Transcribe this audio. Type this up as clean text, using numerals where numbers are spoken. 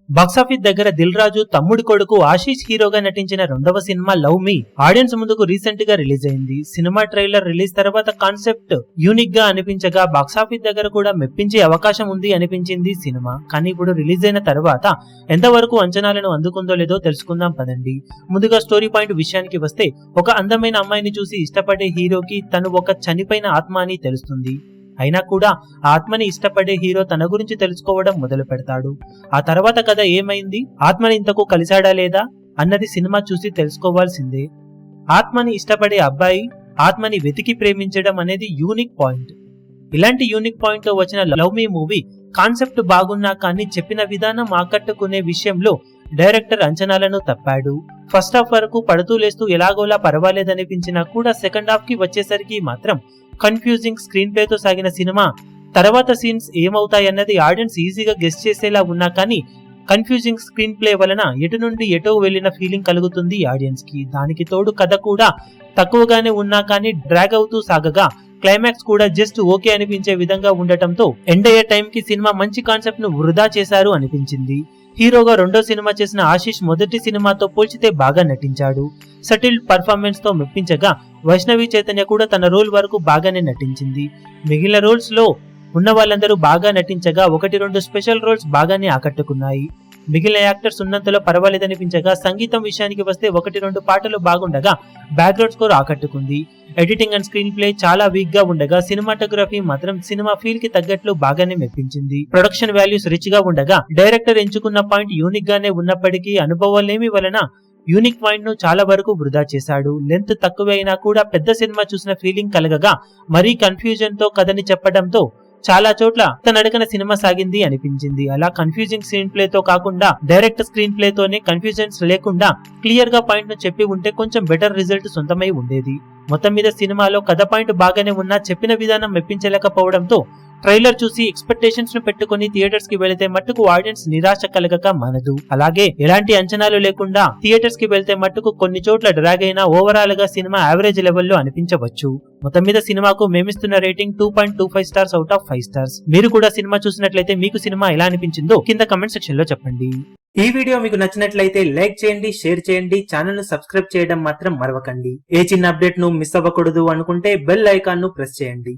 Box office దగ్గర దిల్ రాజు తమ్ముడి కొడుకు ఆశీష్ హీరోగా నటించిన రెండవ సినిమా లవ్ మీ ఆడియన్స్ ముందుకు రీసెంట్ గా రిలీజ్ అయింది. సినిమా ట్రైలర్ రిలీజ్ తర్వాత కాన్సెప్ట్ యూనిక్ గా అనిపించగా బాక్సాఫీస్ దగ్గర కూడా మెప్పించే అవకాశం ఉంది అనిపించింది సినిమా. కానీ ఇప్పుడు రిలీజ్ అయిన తర్వాత ఎంతవరకు అంచనాలను అందుకుందో లేదో తెలుసుకుందాం పదండి. ముందుగా స్టోరీ పాయింట్ విషయానికి వస్తే, ఒక అందమైన అమ్మాయిని చూసి ఇష్టపడే హీరోకి తను ఒక చనిపోయిన ఆత్మ అని తెలుస్తుంది. అయినా కూడా ఆత్మని ఇష్టపడే హీరో తన గురించి తెలుసుకోవడం మొదలు పెడతాడు. ఆ తర్వాత కథ ఏమైంది, ఆత్మని ఇంతకు కలిశాడా లేదా అన్నది సినిమా చూసి తెలుసుకోవాల్సిందే. ఆత్మని ఇష్టపడే అబ్బాయి ఆత్మని వెతికి ప్రేమించడం అనేది యూనిక్ పాయింట్. ఇలాంటి యూనిక్ పాయింట్ తో వచ్చిన లవ్ మీ మూవీ కాన్సెప్ట్ బాగున్నా కానీ చెప్పిన విధానం ఆకట్టుకునే విషయంలో డైరెక్టర్ అంచనాలను తప్పాడు. ఫస్ట్ హాఫ్ వరకు పడుతూ లేస్తూ ఎలాగోలా పర్వాలేదనిపించినా కూడా సెకండ్ హాఫ్ కి వచ్చేసరికి మాత్రం కన్ఫ్యూజింగ్ స్క్రీన్ ప్లే తో సాగిన సినిమా తర్వాత సీన్స్ ఏమవుతాయన్నది ఆడియన్స్ ఈజీగా గెస్ చేసేలా ఉన్నా కానీ కన్ఫ్యూజింగ్ స్క్రీన్ ప్లే వలన ఎటు నుండి ఎటో వెళ్లిన ఫీలింగ్ కలుగుతుంది ఆడియన్స్ కి. దానికి తోడు కథ కూడా తక్కువగానే ఉన్నా కానీ డ్రాగ్ అవుతూ సాగగా క్లైమాక్స్ కూడా జస్ట్ ఓకే అనిపించే విధంగా ఉండటంతో ఎండ్ అయ్యే టైం కి సినిమా మంచి కాన్సెప్ట్ ను వృధా చేశారు అనిపించింది. హీరోగా రెండో సినిమా చేసిన ఆశీష్ మొదటి సినిమాతో పోల్చితే బాగా నటించాడు. సటిల్ పర్ఫార్మెన్స్ తో మెప్పించగా వైష్ణవి చైతన్య కూడా తన రోల్ వరకు బాగానే నటించింది. మిగిలిన రోల్స్ లో ఉన్న వాళ్ళందరూ బాగా నటించగా 1-2 స్పెషల్ రోల్స్ బాగానే ఆకట్టుకున్నాయి. మిగిలిన యాక్టర్స్ ఉన్నంతలో పర్వాలేదనిపించగా సంగీతం విషయానికి వస్తే 1-2 పాటలు బాగుండగా బ్యాక్గ్రౌండ్ స్కోర్ ఆకట్టుకుంది. ఎడిటింగ్ అండ్ స్క్రీన్ ప్లే చాలా వీక్ గా ఉండగా సినిమాటోగ్రఫీ మాత్రం సినిమా ఫీల్ కి తగ్గట్లు బాగానే మెప్పించింది. ప్రొడక్షన్ వాల్యూస్ రిచ్ గా ఉండగా డైరెక్టర్ ఎంచుకున్న పాయింట్ యూనిక్ గానే ఉన్నప్పటికీ అనుభవాలేమి వలన యూనిక్ పాయింట్ ను చాలా వరకు వృధా చేశాడు. లెంత్ తక్కువ అయినా కూడా పెద్ద సినిమా చూసిన ఫీలింగ్ కలగగా మరీ కన్ఫ్యూజన్ తో కథని చెప్పడంతో చాలా చోట్ల తన అడగన సినిమా సాగింది అనిపించింది. అలా కన్ఫ్యూజింగ్ స్క్రీన్ ప్లే తో కాకుండా డైరెక్ట్ స్క్రీన్ ప్లే తోనే కన్ఫ్యూజన్స్ లేకుండా క్లియర్ గా పాయింట్ ను చెప్పి ఉంటే కొంచెం బెటర్ రిజల్ట్ సొంతమై ఉండేది. మొత్తం మీద సినిమాలో కథ పాయింట్ బాగానే ఉన్నా చెప్పిన విధానం మెప్పించలేకపోవడంతో ట్రైలర్ చూసి ఎక్స్పెక్టేషన్స్ ను పెట్టుకుని థియేటర్స్ కి వెళితే మట్టుకు ఆడియన్స్ నిరాశ కలగక మనదు. అలాగే ఎలాంటి అంచనాలు లేకుండా థియేటర్స్ కి వెళ్తే మట్టుకు కొన్ని చోట్ల డ్రాగ్ అయినా ఓవరాల్ గా సినిమా యావరేజ్ లెవెల్లో అనిపించవచ్చు. మొత్తం మీద సినిమాకు మేమిస్తున్న rating 2.25 stars out of 5 stars. మీరు కూడా సినిమా చూసినట్లయితే మీకు సినిమా ఎలా అనిపించిందో కింద కమెంట్ సెక్షన్ లో చెప్పండి. ఈ వీడియో మీకు నచ్చినట్లయితే లైక్ చేయండి, షేర్ చేయండి, ఛానల్ ను సబ్స్క్రైబ్ చేయడం మాత్రం మరవకండి. ఏ చిన్న అప్డేట్ ను మిస్ అవ్వకూడదు అనుకుంటే బెల్ ఐకాన్ ను ప్రెస్ చేయండి.